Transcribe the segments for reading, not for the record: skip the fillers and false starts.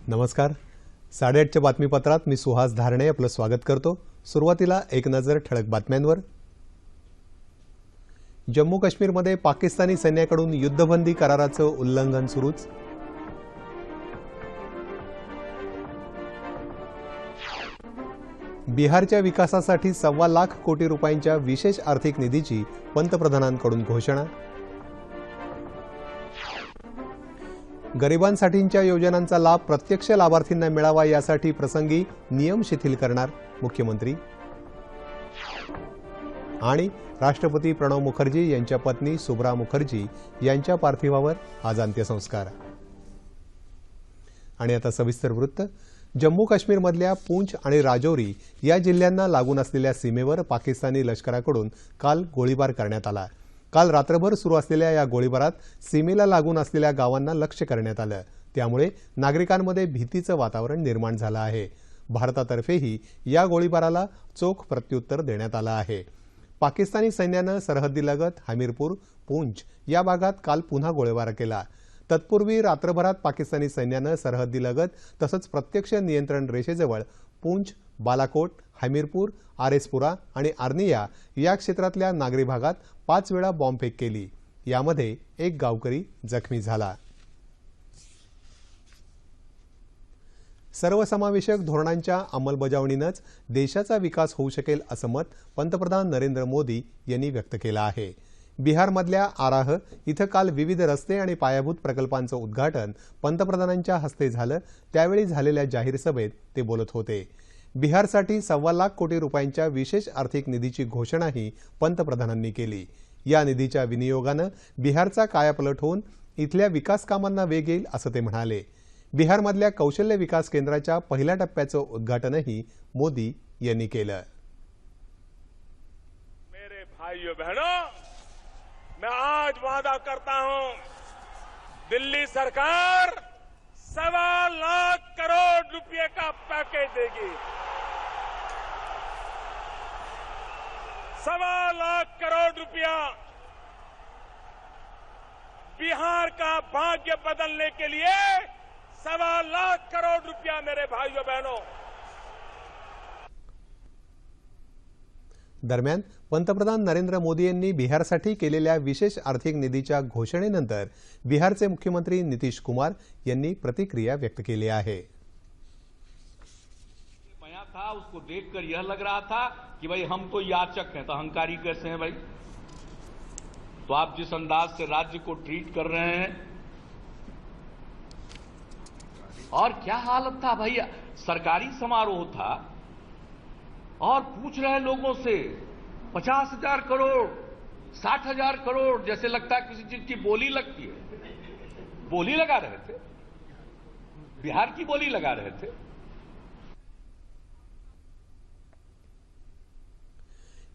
नमस्कार. 8:30च्या बातमीपत्रात मी सुहास धारणे आपलं स्वागत करतो. सुरुवातीला एक नजर ठळक बातम्यांवर. जम्मू काश्मीरमध्ये पाकिस्तानी सैन्याकडून युद्धबंदी कराराचं उल्लंघन सुरूच. बिहारच्या विकासासाठी 1.25 लाख कोटी रुपयांच्या विशेष आर्थिक निधीची पंतप्रधानांकडून घोषणा. गरिबांसाठीच्या योजनांचा लाभ प्रत्यक्ष लाभार्थींना मिळावा यासाठी प्रसंगी नियम शिथिल करणार मुख्यमंत्री. आणि राष्ट्रपती प्रणव मुखर्जी यांच्या पत्नी सुब्रा मुखर्जी यांच्या पार्थिवावर आज अंत्यसंस्कार. आणि आता सविस्तर वृत्त. जम्मू काश्मीरमधल्या पूंछ आणि राजौरी या जिल्ह्यांना लागून असलेल्या सीमेवर पाकिस्तानी लष्कराकडून काल गोळीबार करण्यात आला. काल रात्रभर सुरू असलेल्या या गोळीबारात सीमेला लागून असलेल्या गावांना लक्ष्य करण्यात आलं. त्यामुळे नागरिकांमध्ये भीतीचं वातावरण निर्माण झालं आहे. भारतातर्फेही या गोळीबाराला चोख प्रत्युत्तर देण्यात आलं आहे. पाकिस्तानी सैन्यानं सरहद्दीलगत हमीरपूर, पूंछ या भागात काल पुन्हा गोळीबार केला. तत्पूर्वी रात्रभरात पाकिस्तानी सैन्यानं सरहद्दीलगत तसंच प्रत्यक्ष नियंत्रण रेषेजवळ पूंछ, बालाकोट, हमीरपूर, आरेसपुरा आणि आर्निया या क्षेत्रातल्या नागरी भागात 5 वेळा बॉम्बफेक केली. यामध्ये एक गावकरी जखमी झाला. सर्वसमावेशक धोरणांच्या अंमलबजावणीनंच देशाचा विकास होऊ शकेल असं मत पंतप्रधान नरेंद्र मोदी यांनी व्यक्त केलं आहे. बिहारमधल्या आराह इथं काल विविध रस्ते आणि पायाभूत प्रकल्पांचं उद्घाटन पंतप्रधानांच्या हस्ते झालं. त्यावेळी झालेल्या जाहीर सभेत ते बोलत होते. बिहारसाठी 1.25 लाख कोटी रुपयांच्या विशेष आर्थिक निधीची घोषणाही पंतप्रधानांनी केली. या निधीच्या विनियोगानं बिहारचा कायापालट होऊन इथल्या विकास कामांना वेग येईल असं ते म्हणाले. बिहारमधल्या कौशल्य विकास केंद्राच्या पहिल्या टप्प्याचं उद्घाटनही मोदी यांनी केलं. मेरे भाइयों बहनों, मैं आज वादा करता हूं, दिल्ली सरकार 1.25 लाख करोड़ रुपए का पैकेज देगी. 1.25 लाख करोड़ रुपया बिहार का भाग्य बदलने के लिए 1.25 लाख करोड़ रुपया मेरे भाइयों बहनों. दरम्यान पंतप्रधान नरेंद्र मोदी यांनी बिहारसाठी केलेल्या विशेष आर्थिक निधीच्या घोषणेनंतर बिहारचे मुख्यमंत्री नितीश कुमार यांनी प्रतिक्रिया व्यक्त केली आहे. बयान था, उसको देखकर यह लग रहा था कि भाई हम तो याचक हैं, तो अहंकारी कैसे हैं भाई. तो आप जिस अंदाज से राज्य को ट्रीट कर रहे हैं, और क्या हालत था भाई, सरकारी समारोह था और पूछ रहे लोगों से 50,000 करोड़, 60,000 करोड़, जैसे लगता है किसी चीज की बोली लगती है. बोली लगा रहे थे, बिहार की बोली लगा रहे थे.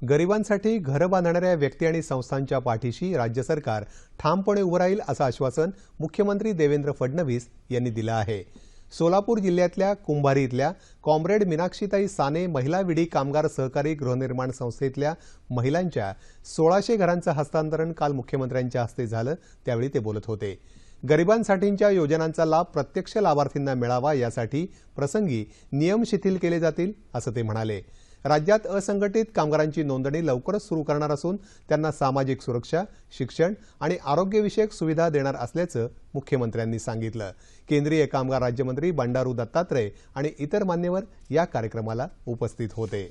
गरिबांसाठी घरं बांधणाऱ्या व्यक्ती आणि संस्थांच्या पाठीशी राज्य सरकार ठामपणे उभं राहील असं आश्वासन मुख्यमंत्री देवेंद्र फडणवीस यांनी दिलं आहे. सोलापूर जिल्ह्यातल्या कुंभारी इथल्या कॉम्रेड मीनाक्षीताई साने महिला विडी कामगार सहकारी गृहनिर्माण संस्थेतल्या महिलांच्या 1600 घरांचं हस्तांतरण काल मुख्यमंत्र्यांच्या हस्ते झालं. त्यावेळी ते बोलत होते. गरिबांसाठीच्या योजनांचा लाभ प्रत्यक्ष लाभार्थींना मिळावा यासाठी प्रसंगी नियम शिथिल केले जातील असं ते म्हणाले. राज्यात असंघटित कामगारांची नोंदणी लवकरच सुरू करणार असून त्यांना सामाजिक सुरक्षा, शिक्षण आणि आरोग्यविषयक सुविधा देणार असल्याचं मुख्यमंत्र्यांनी सांगितलं. केंद्रीय कामगार राज्यमंत्री बंडारू दत्तात्रय आणि इतर मान्यवर या कार्यक्रमाला उपस्थित होते.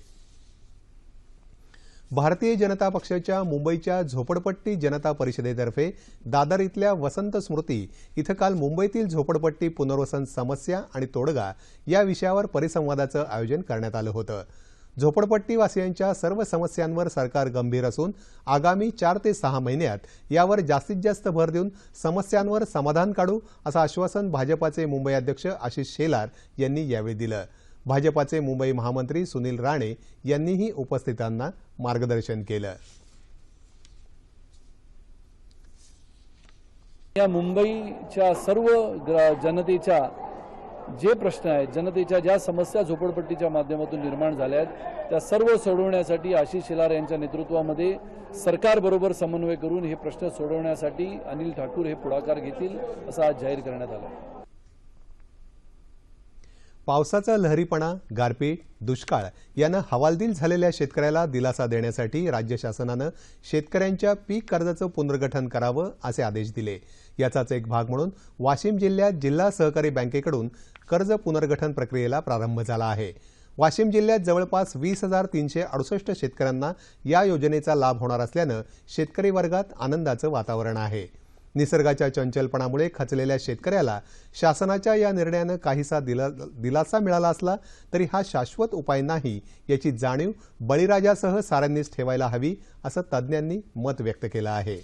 भारतीय जनता पक्षाच्या मुंबईच्या झोपडपट्टी जनता परिषदेतर्फे दादर इथल्या वसंत स्मृती इथं काल मुंबईतील झोपडपट्टी पुनर्वसन समस्या आणि तोडगा या विषयावर परिसंवादाचं आयोजन करण्यात आलं होतं. झोपडपट्टीवासियांच्या सर्व समस्यांवर सरकार गंभीर असून आगामी 4 ते 6 महिन्यात यावर जास्तीत जास्त भर देऊन समस्यांवर समाधान काढू असं आश्वासन भाजपाचे मुंबई अध्यक्ष आशिष शेलार यांनी यावेळी दिलं. भाजपाचे मुंबई महामंत्री सुनील राणे यांनीही उपस्थितांना मार्गदर्शन केलं. या मुंबईच्या सर्व जनतेच्या जे प्रश्न आहेत, जनतेच्या ज्या समस्या झोपडपट्टीच्या माध्यमातून निर्माण झाल्या आहेत, त्या सर्व सोडवण्यासाठी आशिष शेलार यांच्या नेतृत्वामध्ये सरकारबरोबर समन्वय करून हे प्रश्न सोडवण्यासाठी अनिल ठाकूर हे पुढाकार घेतील असं आज जाहीर करण्यात आलं. पावसाचा लहरीपणा, गारपीट, दुष्काळ यानं हवालदिल झालेल्या शेतकऱ्याला दिलासा देण्यासाठी राज्य शासनानं शेतकऱ्यांच्या पीक कर्जाचं पुनर्गठन करावं असे आदेश दिले। याचाच एक भाग म्हणून वाशिम जिल्ह्यात जिल्हा सहकारी बँकेकडून कर्ज पुनर्गठन प्रक्रियेला प्रारंभ झाला आहे। वाशिम जिल्ह्यात जवळपास 20,368 शेतकऱ्यांना या योजनेचा लाभ होणार असल्यानं शेतकरी वर्गात आनंदाचं वातावरण आहे। निसर्गाच्या चंचलपणामुळे खचलेल्या शेतकऱ्याला शासनाच्या या निर्णयानं काहीसा दिलासा मिळाला असला तरी हा शाश्वत उपाय नाही याची जाणीव बळीराजासह साऱ्यांनीच ठेवायला हवी असं तज्ज्ञांनी मत व्यक्त केलं आहे।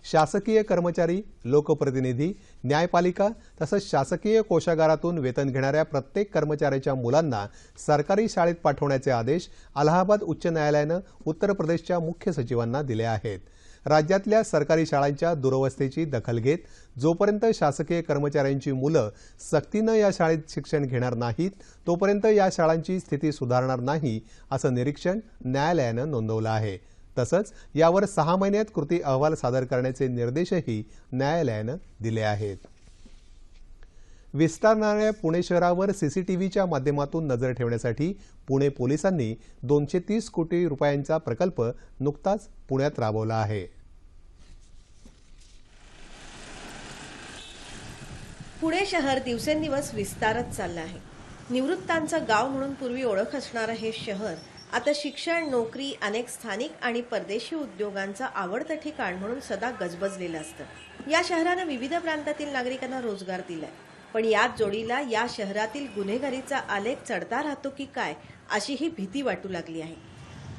शासकीय कर्मचारी, लोकप्रतिनिधी, न्यायपालिका तसंच शासकीय कोषागारातून वेतन घेणाऱ्या प्रत्येक कर्मचाऱ्याच्या मुलांना सरकारी शाळेत पाठवण्याचे आदेश अलाहाबाद उच्च न्यायालयानं उत्तर प्रदेशच्या मुख्य सचिवांना दिले आहेत। राज्यातल्या सरकारी शाळांच्या दुरवस्थेची दखल घेत जोपर्यंत शासकीय कर्मचाऱ्यांची मुलं सक्तीनं या शाळेत शिक्षण घेणार नाहीत तोपर्यंत या शाळांची स्थिती सुधारणार नाही असं निरीक्षण न्यायालयानं नोंदवलं आहे। तसंच यावर 6 महिन्यात कृती अहवाल सादर करण्याचे निर्देशही न्यायालयानं दिले आहेत। विस्तारणाऱ्या पुणे शहरावर सीसीटीव्हीच्या माध्यमातून नजर ठेवण्यासाठी पुणे पोलिसांनी 230 कोटी रुपयांचा प्रकल्प नुकताच पुण्यात राबवला आहे। पुणे शहर दिवसेंदिवस विस्तारत चाललं आहे। निवृत्तांचं गाव म्हणून पूर्वी ओळख असणारं हे शहर आता शिक्षण, नोकरी, अनेक स्थानिक आणि परदेशी उद्योगांचं आवडतं ठिकाण म्हणून सदा गजबजलेलं असतं। या शहरानं विविध प्रांतातील नागरिकांना रोजगार दिलाय, पण याच जोडीला या शहरातील गुन्हेगारीचा आलेख चढता राहतो की काय अशी ही भीती वाटू लागली आहे।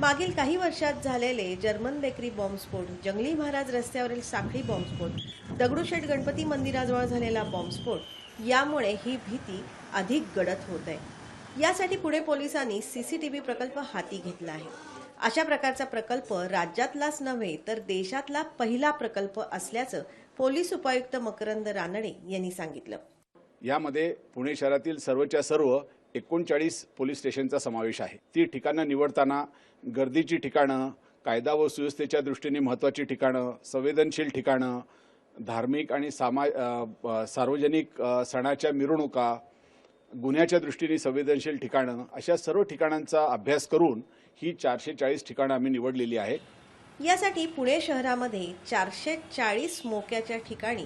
मागील काही वर्षात झालेले जर्मन बेकरी बॉम्बस्फोट, जंगली महाराज रस्त्यावरील साखळी बॉम्बस्फोट, दगडूशेठ गणपती मंदिराजवळ झालेला बॉम्बस्फोट यामुळे ही भीती अधिक गडद होत आहे। यासाठी पुणे पोलिसांनी सीसीटीव्ही प्रकल्प हाती घेतला आहे। अशा प्रकारचा प्रकल्प राज्यातलाच नव्हे तर देशातला पहिला प्रकल्प असल्याचं पोलीस उपायुक्त मकरंद रानडे यांनी सांगितलं। यामध्ये पुणे शहरातील सर्वच्या सर्व 39 पोलीस स्टेशनचा समावेश आहे। ती ठिकाणं निवडताना गर्दीची ठिकाणं, कायदा व सुव्यवस्थेच्या दृष्टीने महत्त्वाची ठिकाणं, संवेदनशील ठिकाणं, धार्मिक आणि सार्वजनिक सणाच्या मिरवणुका, गुन्ह्याच्या दृष्टीने संवेदनशील ठिकाणं अशा सर्व ठिकाणांचा अभ्यास करून ही 440 ठिकाणं आम्ही निवडलेली आहेत। यासाठी पुणे शहरामध्ये 440 मोक्याच्या ठिकाणी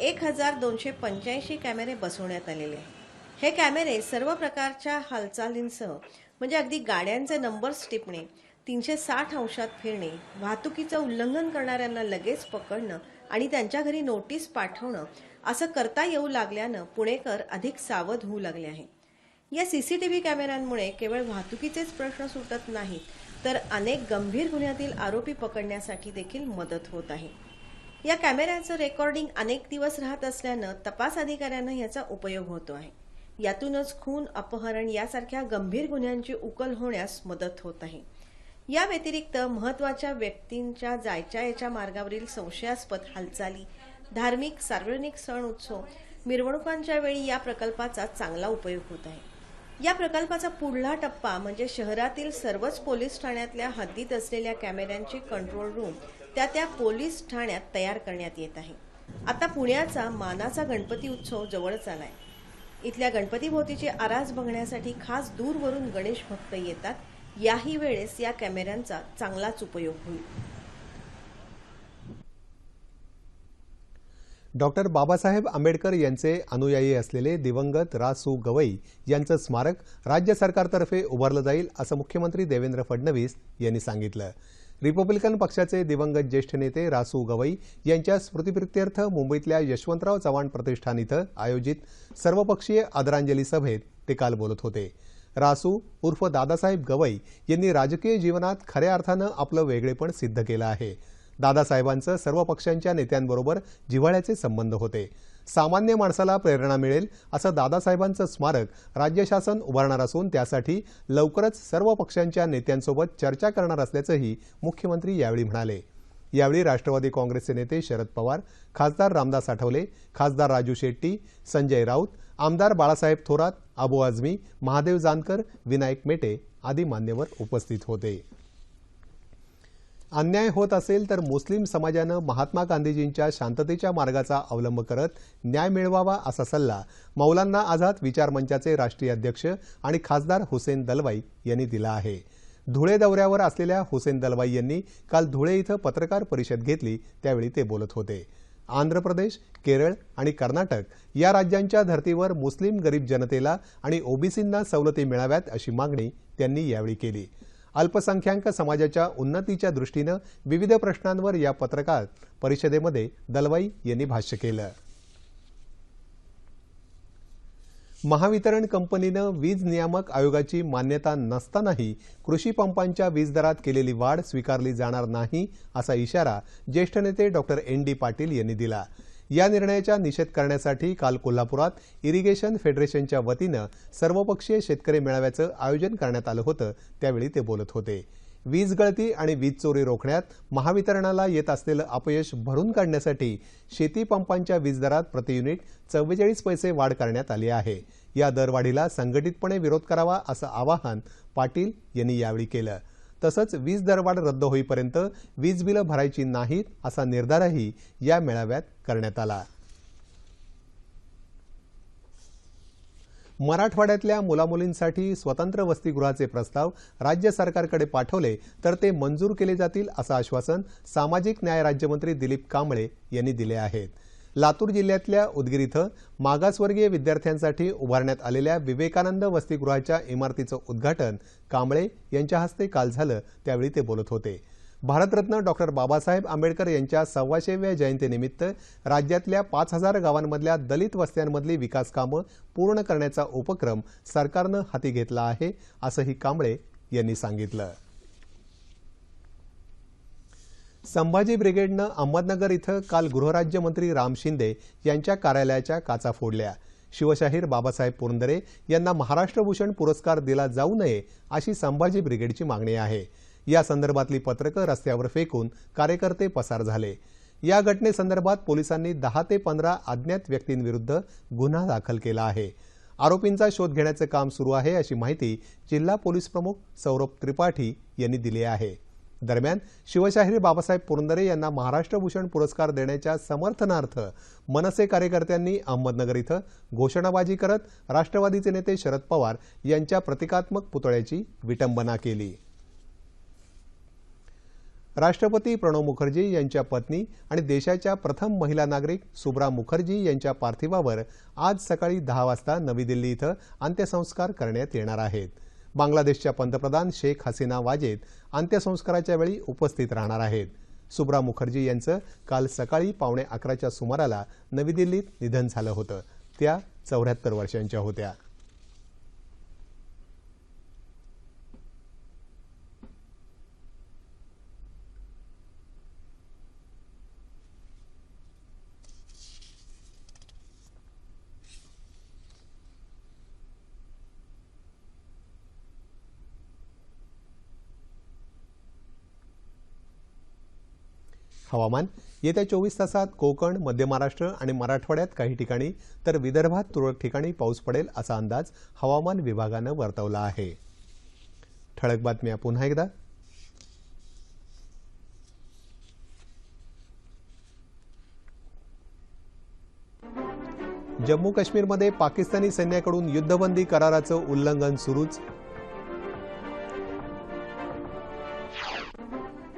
1285 कॅमेरे बसवण्यात आलेले आहेत। हे कॅमेरे सर्व प्रकारच्या हालचालींसह म्हणजे अगदी गाड्यांचे नंबर्स टिपणे, 360 अंशात फिरणे, वाहतुकीचं उल्लंघन करणाऱ्यांना लगेच पकडणं आणि त्यांच्या घरी नोटीस पाठवणं असं करता येऊ लागल्यानं पुणेकर अधिक सावध होऊ लागले आहेत। या सीसीटीव्ही कॅमेऱ्यांमुळे केवळ वाहतुकीचेच प्रश्न सुटत नाहीत तर अनेक गंभीर गुन्ह्यातील आरोपी पकडण्यासाठी देखील मदत होत आहे। या कॅमेऱ्याचं रेकॉर्डिंग अनेक दिवस राहत असल्यानं तपास अधिकाऱ्यांना याचा उपयोग होतो आहे। यातूनच खून, अपहरण यासारख्या गंभीर गुन्ह्यांची उकल होण्यास मदत होत आहे। या व्यतिरिक्त महत्त्वाच्या व्यक्तींच्या जायच्या याच्या मार्गावरील संशयास्पद हालचाली, धार्मिक, सार्वजनिक सण उत्सव, मिरवणुकांच्या वेळी या प्रकल्पाचा चांगला उपयोग होत आहे। या प्रकल्पाचा पुढला टप्पा म्हणजे शहरातील सर्वच पोलीस ठाण्यातल्या हद्दीत असलेल्या कॅमेऱ्यांची कंट्रोल रूम त्या पोलीस ठाण्यात तयार करण्यात येत आहे। आता पुण्याचा मानाचा गणपती उत्सव जवळच आलाय। इथल्या गणपतीभोवतीची आरास बघण्यासाठी खास दूरवरून गणेश भक्त येतात। याही वेळेस या कॅमेऱ्यांचा चांगलाच उपयोग होईल। डॉक्टर बाबासाहेब आंबेडकर यांचे अनुयायी असलेले दिवंगत रा.सु. गवई यांचं स्मारक राज्य सरकारतर्फे उभारलं जाईल असं मुख्यमंत्री देवेंद्र फडणवीस यांनी सांगितलं। रिपब्लिकन पक्षाचे दिवंगत ज्येष्ठ नेते रा.सु. गवई यांच्या स्मृतिप्रित्यर्थ मुंबईतल्या यशवंतराव चव्हाण प्रतिष्ठान इथं आयोजित सर्वपक्षीय आदरांजली सभेत ते काल बोलत होते। रा.सु. उर्फ दादासाहेब गवई यांनी राजकीय जीवनात खऱ्या अर्थानं आपलं वेगळेपण सिद्ध केलं आहे। दादासाहेबांचं सर्व पक्षांच्या नेत्यांबरोबर जिव्हाळ्याचे संबंध होते। सामान्य माणसाला प्रेरणा मिळेल असं दादासाहेबांचं स्मारक राज्य शासन उभारणार असून त्यासाठी लवकरच सर्व पक्षांच्या नेत्यांसोबत चर्चा करणार असल्याचंही मुख्यमंत्री यावेळी म्हणाले। यावेळी राष्ट्रवादी काँग्रेसचे नेते शरद पवार, खासदार रामदास आठवले, खासदार राजू शेट्टी, संजय राऊत, आमदार बाळासाहेब थोरात, अबू आझमी, महादेव जानकर, विनायक मेटे आदी मान्यवर उपस्थित होते। अन्याय होत असेल तर मुस्लिम समाजानं महात्मा गांधीजींच्या शांततेच्या मार्गाचा अवलंब करत न्याय मिळवावा असा सल्ला मौलाना आझाद विचार मंचाचे राष्ट्रीय अध्यक्ष आणि खासदार हुसेन दलवाई यांनी दिला आहे। धुळे दौऱ्यावर असलेल्या हुसेन दलवाई यांनी काल धुळे इथं पत्रकार परिषद घेतली, त्यावेळी ते बोलत होते। आंध्र प्रदेश, केरळ आणि कर्नाटक या राज्यांच्या धर्तीवर मुस्लिम गरीब जनतेला आणि ओबीसींना सवलती मिळाव्यात अशी मागणी त्यांनी यावेळी केली। अल्पसंख्याक समाजाच्या उन्नतीच्या दृष्टीनं विविध प्रश्नांवर या पत्रकार परिषदेमध्ये दलवाई यांनी भाष्य केलं। महावितरण कंपनीनं वीज नियामक आयोगाची मान्यता नसतानाही कृषी पंपांच्या वीज दरात केलेली वाढ स्वीकारली जाणार नाही असा इशारा ज्येष्ठ नेते डॉक्टर ND पाटील यांनी दिला। या निर्णयाचा निषेध करण्यासाठी काल कोल्हापुरात इरिगेशन फेडरेशनच्या वतीनं सर्वपक्षीय शेतकरी मेळाव्याचं आयोजन करण्यात आलं होतं, त्यावेळी ते बोलत होते। वीज गळती आणि वीज चोरी रोखण्यात महावितरणाला येत असलेलं अपयश भरून काढण्यासाठी शेती पंपांच्या वीज दरात प्रति युनिट 44 पैसे वाढ करण्यात आली आहे। या दरवाढीला संघटितपणे विरोध करावा असं आवाहन पाटील यांनी यावेळी केलं। तसंच वीज दरवाढ रद्द होईपर्यंत वीज बिलं भरायची नाहीत असा निर्धारही या मेळाव्यात करण्यात आला। मराठवाड्यातल्या मुलामुलींसाठी स्वतंत्र वसतिगृहाचे प्रस्ताव राज्य सरकारकडे पाठवले तर ते मंजूर केले जातील असं आश्वासन सामाजिक न्याय राज्यमंत्री दिलीप कांबळे यांनी दिले आहे। लातूर जिल्ह्यातल्या उदगीर इथं मागासवर्गीय विद्यार्थ्यांसाठी उभारण्यात आलेल्या विवेकानंद वसतिगृहाच्या इमारतीचं उद्घाटन कांबळे यांच्या हस्ते काल झालं, त्यावेळी ते बोलत होते। भारतरत्न डॉक्टर बाबासाहेब आंबेडकर यांच्या 125व्या जयंतीनिमित्त राज्यातल्या 5000 गावांमधल्या दलित वस्त्यांमधली विकास कामं पूर्ण करण्याचा उपक्रम सरकारनं हाती घेतला आहे असंही कांबळे यांनी सांगितलं। संभाजी ब्रिगेडनं अहमदनगर इथं काल गृहराज्यमंत्री राम शिंदे यांच्या कार्यालयाच्या काचा फोडल्या। शिवशाहीर बाबासाहेब पुरंदरे यांना महाराष्ट्रभूषण पुरस्कार दिला जाऊ नये अशी संभाजी ब्रिगेडची मागणी आहे। या संदर्भातली पत्रकं रस्त्यावर फेकून कार्यकर्ते पसार झाले। या घटनेसंदर्भात पोलिसांनी 10 ते 15 अज्ञात व्यक्तींविरुद्ध गुन्हा दाखल केला आहे। आरोपींचा शोध घेण्याचं काम सुरू आहे अशी माहिती जिल्हा पोलीस प्रमुख सौरभ त्रिपाठी यांनी दिली आहे। दरम्यान शिवशाहीर बाबासाहेब पुरंदरे यांना महाराष्ट्रभूषण पुरस्कार देण्याच्या समर्थनार्थ मनसे कार्यकर्त्यांनी अहमदनगर इथं घोषणाबाजी करत राष्ट्रवादीचे नेते शरद पवार यांच्या प्रतिकात्मक पुतळ्याची विटंबना केली। राष्ट्रपती प्रणव मुखर्जी यांच्या पत्नी आणि देशाच्या प्रथम महिला नागरिक सुब्रा मुखर्जी यांच्या पार्थिवावर आज सकाळी 10 वाजता नवी दिल्ली इथं अंत्यसंस्कार करण्यात येणार आहेत। बांगलादेशच्या पंतप्रधान शेख हसीना वाजेद अंत्यसंस्काराच्या वेळी उपस्थित राहणार आहेत। सुब्रा मुखर्जी यांचं काल सकाळी 11:15च्या सुमाराला नवी दिल्लीत निधन झालं होतं। त्या 74 वर्षांच्या होत्या। हवामान येत्या 24 तासात कोकण, मध्य महाराष्ट्र आणि मराठवाड्यात काही ठिकाणी तर विदर्भात तुरळक ठिकाणी पाऊस पडेल असा अंदाज हवामान विभागानं वर्तवला आहे। ठळक बातम्या पुन्हा एकदा। जम्मू काश्मीरमध्ये पाकिस्तानी सैन्याकडून युद्धबंदी कराराचं उल्लंघन सुरूच।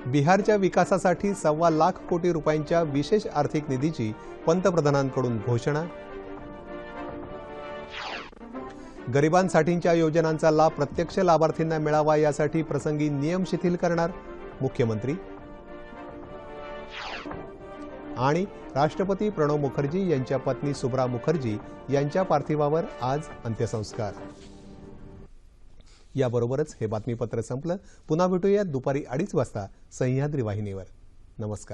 बिहारच्या विकासासाठी 1.25 लाख कोटी रुपयांच्या विशेष आर्थिक निधीची पंतप्रधानांकडून घोषणा। गरिबांसाठीच्या योजनांचा लाभ प्रत्यक्ष लाभार्थींना मिळावा यासाठी प्रसंगी नियम शिथिल करणार मुख्यमंत्री। आणि राष्ट्रपती प्रणव मुखर्जी यांच्या पत्नी सुब्रा मुखर्जी यांच्या पार्थिवावर आज अंत्यसंस्कार। याबरोबरच हे बातमीपत्र संपलं। पुन्हा भेटूया दुपारी 2:30 वाजता सह्याद्री वाहिनीवर। नमस्कार।